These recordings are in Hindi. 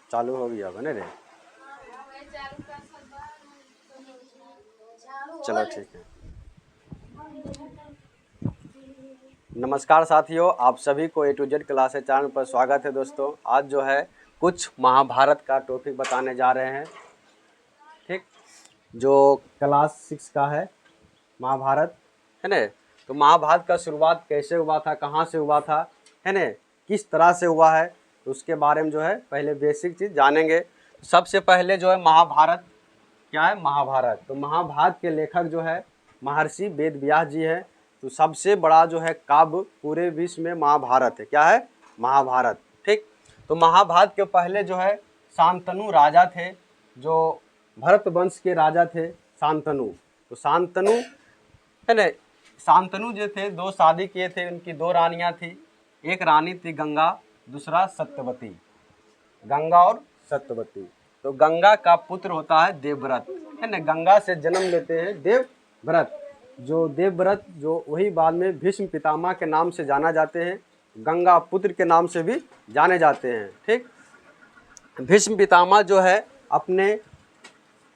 चालू हो गया बने रे। चलो ठीक है। नमस्कार साथियों, आप सभी को A to Z classes channel पर स्वागत है। दोस्तों आज जो है कुछ महाभारत का टॉपिक बताने जा रहे हैं, ठीक, जो क्लास 6 का है महाभारत, है ना। तो महाभारत का शुरुआत कैसे हुआ था, कहाँ से हुआ था, है ना, किस तरह से हुआ है, तो उसके बारे में जो है पहले बेसिक चीज़ जानेंगे। सबसे पहले जो है महाभारत क्या है, महाभारत। तो महाभारत के लेखक जो है महर्षि वेद व्यास जी है। तो सबसे बड़ा जो है काव्य पूरे विश्व में महाभारत है। क्या है, महाभारत, ठीक। तो महाभारत के पहले जो है शांतनु राजा थे, जो भरत वंश के राजा थे शांतनु। तो शांतनु, है ना, शांतनु जो थे दो शादी किए थे, उनकी दो रानियां थी। एक रानी थी गंगा, दूसरा सत्यवती। गंगा और सत्यवती। तो गंगा का पुत्र होता है देवव्रत, है ना। गंगा से जन्म लेते हैं देवव्रत। जो देवव्रत जो वही बाद में भीष्म पितामह के नाम से जाना जाते हैं, गंगा पुत्र के नाम से भी जाने जाते हैं, ठीक। भीष्म पितामह जो है अपने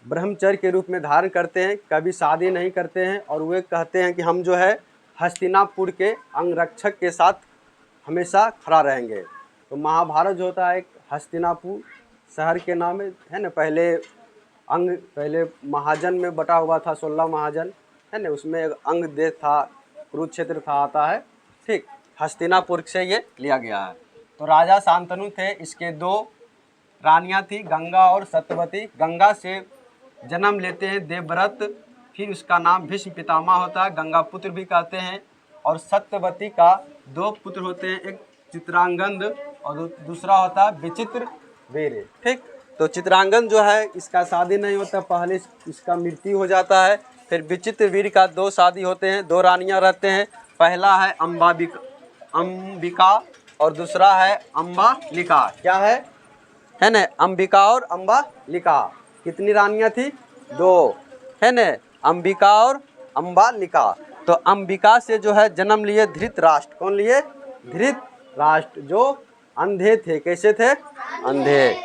ब्रह्मचर्य के रूप में धारण करते हैं, कभी शादी नहीं करते हैं, और वे कहते हैं कि हम जो है हस्तिनापुर के अंगरक्षक के साथ हमेशा खड़ा रहेंगे। तो महाभारत जो होता है एक हस्तिनापुर शहर के नाम है ना। पहले महाजन में बटा हुआ था, 16 महाजन, है ना। उसमें एक अंग देश था, कुरुक्षेत्र था आता है, ठीक। हस्तिनापुर से ये लिया गया है। तो राजा शांतनु थे, इसके दो रानियां थी गंगा और सत्यवती। गंगा से जन्म लेते हैं देवव्रत, फिर उसका नाम भीष्म पितामह होता है, गंगा पुत्र भी कहते हैं। और सत्यवती का दो पुत्र होते हैं, एक चित्रांगद और दूसरा होता है विचित्र वीर, ठीक। तो चित्रांगद जो है इसका शादी नहीं होता, पहले इसका मृत्यु हो जाता है। फिर विचित्र वीर का दो शादी होते हैं, दो रानियां रहते हैं। पहला है अंबिका और दूसरा है अम्बालिका। क्या है ना, अंबिका और अम्बालिका। कितनी रानियां थी, दो, है ना, अंबिका और अम्बालिका। तो अंबिका से जो है जन्म लिए धृतराष्ट्र। कौन लिए, धृतराष्ट्र, जो अंधे थे। कैसे थे, अंधे।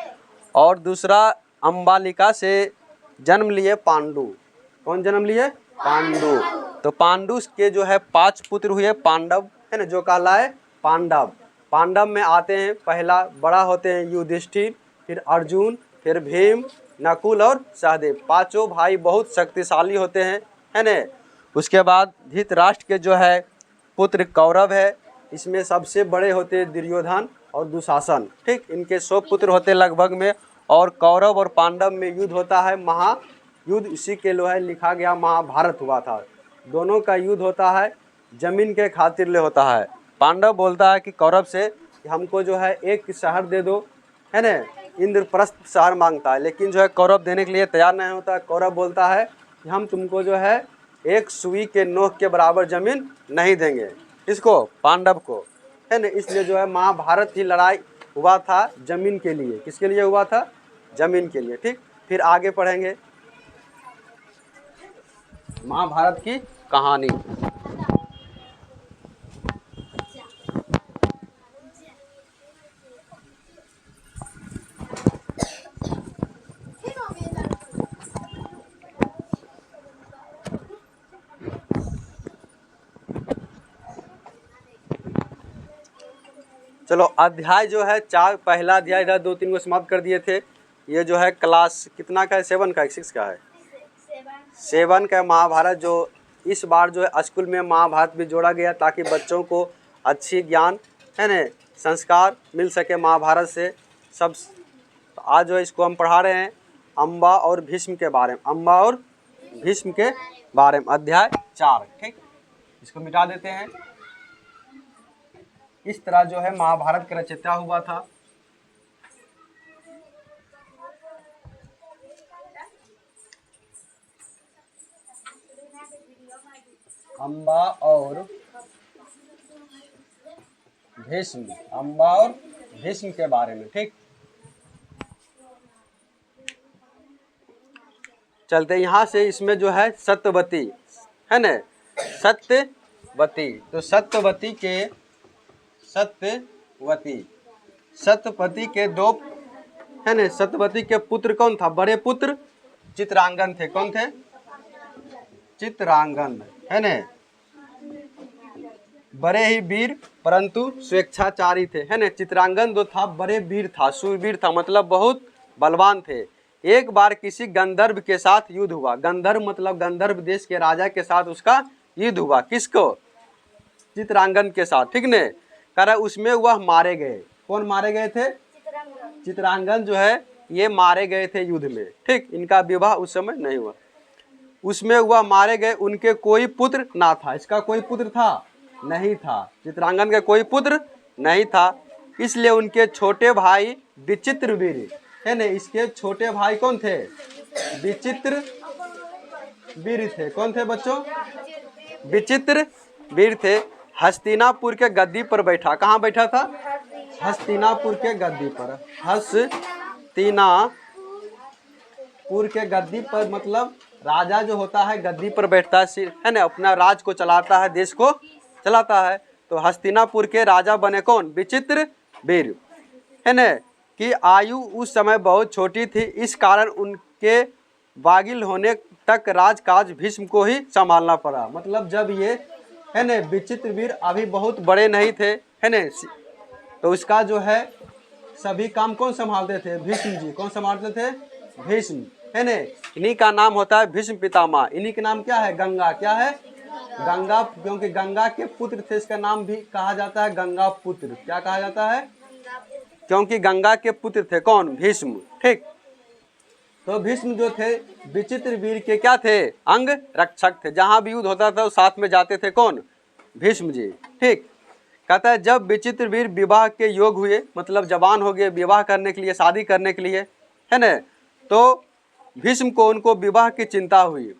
और दूसरा अम्बालिका से जन्म लिए पांडु। कौन जन्म लिए, पांडु। तो पांडु के जो है 5 पुत्र हुए पांडव, है ना, जो कहलाए पांडव। पांडव में आते हैं, पहला बड़ा होते हैं युधिष्ठिर, फिर अर्जुन, फिर भीम, नकुल और सहदेव। पांचों भाई बहुत शक्तिशाली होते हैं, है ना। उसके बाद धृतराष्ट्र के जो है पुत्र कौरव है, इसमें सबसे बड़े होते हैं दुर्योधन और दुशासन, ठीक। इनके 100 पुत्र होते लगभग में। और कौरव और पांडव में युद्ध होता है, महायुद्ध, इसी के लोहे लिखा गया महाभारत हुआ था। दोनों का युद्ध होता है जमीन के खातिर ले होता है। पांडव बोलता है कि कौरव से कि हमको जो है एक शहर दे दो, है ना, इंद्रप्रस्थ शहर मांगता है, लेकिन जो है कौरव देने के लिए तैयार नहीं होता। कौरव बोलता है कि हम तुमको जो है एक सुई के नोक के बराबर जमीन नहीं देंगे, इसको, पांडव को, है ना। इसलिए जो है महाभारत की लड़ाई हुआ था जमीन के लिए। किसके लिए हुआ था, जमीन के लिए, ठीक। फिर आगे पढ़ेंगे महाभारत की कहानी। चलो अध्याय जो है 4, पहला अध्याय इधर 2-3 को समाप्त कर दिए थे। ये जो है क्लास कितना का है, 7 का है, 6 का है, 7 का महाभारत। जो इस बार जो है स्कूल में महाभारत भी जोड़ा गया ताकि बच्चों को अच्छी ज्ञान, है ना, संस्कार मिल सके महाभारत से सब। तो आज जो है इसको हम पढ़ा रहे हैं अम्बा और भीष्म के बारे में, अम्बा और भीष्म के बारे में, अध्याय 4, ठीक। इसको मिटा देते हैं। इस तरह जो है महाभारत का रचयिता हुआ था। अम्बा और भीष्म, अम्बा और भीष्म के बारे में, ठीक। चलते यहाँ से, इसमें जो है सत्यवती, है ना, सत्यवती। तो सत्यवती के है ना। सत्यवती के पुत्र कौन था, बड़े पुत्र चित्रांगन थे। कौन थे, चित्रांगन, है ना। बड़े ही वीर परंतु स्वेच्छाचारी थे, है ना। चित्रांगन जो था बड़े वीर था, शूरवीर था, मतलब बहुत बलवान थे। एक बार किसी गंधर्व के साथ युद्ध हुआ। गंधर्व मतलब गंधर्व देश के राजा के साथ उसका युद्ध हुआ। किसको, चित्रांगन के साथ, ठीक ने। कह रहा उसमें वह मारे गए। कौन मारे गए थे, चित्रांगन जो है ये मारे गए थे युद्ध में, ठीक। इनका विवाह उस समय नहीं हुआ। उसमें वह मारे गए, उनके कोई पुत्र ना था। इसका कोई पुत्र था नहीं था, चित्रांगन का कोई पुत्र नहीं था। इसलिए उनके छोटे भाई विचित्रवीर, है ना। इसके छोटे भाई कौन थे, विचित्रवीर थे। कौन थे बच्चों, विचित्रवीर थे। हस्तिनापुर के गद्दी पर बैठा। कहाँ बैठा था, हस्तिनापुर के गद्दी पर। हस्तिनापुर के गद्दी पर मतलब राजा जो होता है गद्दी पर बैठता है ना, अपना राज को चलाता है, देश को चलाता है। तो हस्तिनापुर के राजा बने कौन, विचित्रवीर, है ना। कि आयु उस समय बहुत छोटी थी, इस कारण उनके बागिल होने तक राजकाज भीष्म को ही संभालना पड़ा। मतलब जब ये, है ना, विचित्रवीर अभी बहुत बड़े नहीं थे, है ना, तो इसका जो है सभी काम कौन संभालते थे, भीष्म जी। कौन संभालते थे, भीष्म, है ना। इन्हीं का नाम होता है भीष्म पितामह। इन्हीं का नाम क्या है, गंगा। क्या है, गंगा, क्योंकि गंगा के पुत्र थे, इसका नाम भी कहा जाता है गंगा पुत्र। क्या कहा जाता है, क्योंकि गंगा के पुत्र थे कौन, भीष्म, ठीक। तो भीष्म जो थे विचित्रवीर के क्या थे, अंग रक्षक थे। जहां भी युद्ध होता था वो साथ में जाते थे कौन, भीष्म जी, ठीक। कहता है जब विचित्रवीर विवाह के योग हुए, मतलब जवान हो गए विवाह करने के लिए, शादी करने के लिए, है ना, तो भीष्म को उनको विवाह की चिंता हुई,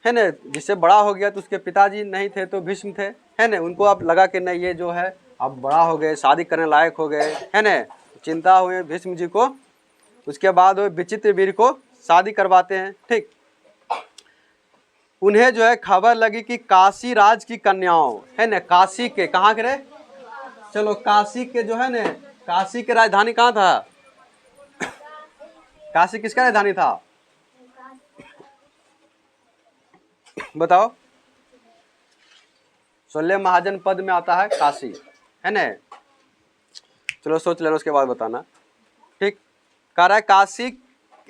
है ना। जिससे बड़ा हो गया तो उसके पिताजी नहीं थे तो भीष्म थे, है ना। उनको अब लगा कि नहीं ये जो है अब बड़ा हो गए, शादी करने लायक हो गए, है ना। चिंता हुई भीष्म जी को। उसके बाद वो विचित्रवीर को शादी करवाते हैं, ठीक। उन्हें जो है खबर लगी कि काशी राज की कन्याओं, है ना, काशी के, कहाँ के रहे, चलो काशी के जो है ना, काशी के राजधानी कहाँ था, काशी किसका राजधानी था, बताओ। 16 महाजन पद में आता है काशी, है ना। चलो सोच लेना, उसके बाद बताना, ठीक। कह रहा है काशी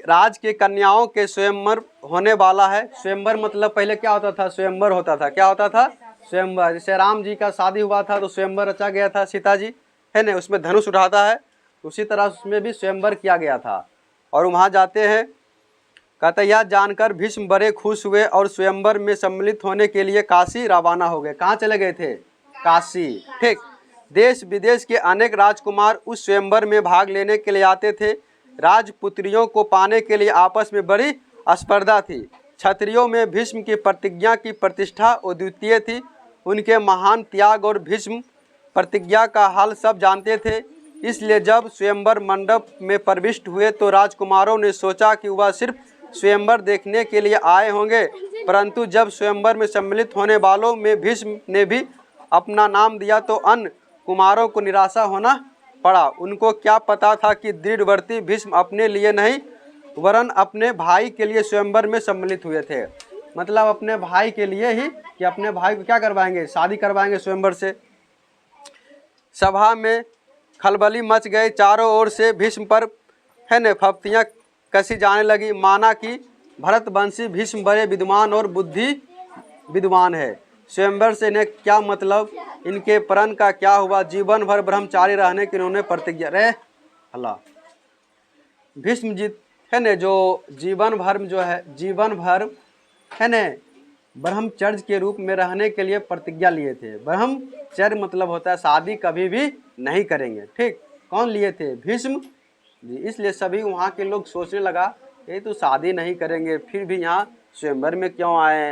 राज के कन्याओं के स्वयंवर होने वाला है। स्वयंवर मतलब पहले क्या होता था, स्वयंवर होता था। क्या होता था, स्वयंवर। जैसे राम जी का शादी हुआ था तो स्वयंवर रचा गया था, सीता जी, है ना, उसमें धनुष उठाता है, उसी तरह उसमें भी स्वयंवर किया गया था। और वहाँ जाते हैं। कहते यह जानकर भीष्म बड़े खुश हुए और स्वयंवर में सम्मिलित होने के लिए काशी रवाना हो गए। कहाँ चले गए थे, काशी, ठीक। देश विदेश के अनेक राजकुमार उस स्वयंवर में भाग लेने के लिए आते थे। राजपुत्रियों को पाने के लिए आपस में बड़ी स्पर्धा थी। क्षत्रियों में भीष्म की प्रतिज्ञा की प्रतिष्ठा अद्वितीय थी। उनके महान त्याग और भीष्म प्रतिज्ञा का हाल सब जानते थे। इसलिए जब स्वयंवर मंडप में प्रविष्ट हुए तो राजकुमारों ने सोचा कि वह सिर्फ स्वयंवर देखने के लिए आए होंगे, परंतु जब स्वयंवर में सम्मिलित होने वालों में भीष्म ने भी अपना नाम दिया तो अन्य कुमारों को निराशा होना पड़ा। उनको क्या पता था कि दृढ़वर्ती भीष्म अपने लिए नहीं वरन अपने भाई के लिए स्वयंवर में सम्मिलित हुए थे। मतलब अपने भाई के लिए ही, कि अपने भाई को क्या करवाएंगे, शादी करवाएंगे स्वयंवर से। सभा में खलबली मच गई। चारों ओर से भीष्म पर, है न, फप्तियाँ कसी जाने लगी। माना कि भरतवंशी भीष्म बड़े विद्वान और बुद्धि विद्वान है, स्वयंवर से इन्हें क्या मतलब, इनके प्रण का क्या हुआ। जीवन भर ब्रह्मचारी रहने की इन्होंने प्रतिज्ञा, रे अल्लाह। भीष्म जी, है न, जो जीवन भर जो है, जीवन भर, है न, ब्रह्मचर्य के रूप में रहने के लिए प्रतिज्ञा लिए थे। ब्रह्मचर्य मतलब होता है शादी कभी भी नहीं करेंगे, ठीक। कौन लिए थे, भीष्म जी। इसलिए सभी वहाँ के लोग सोचने लगा ये तो शादी नहीं करेंगे, फिर भी यहाँ स्वयंवर में क्यों आए हैं।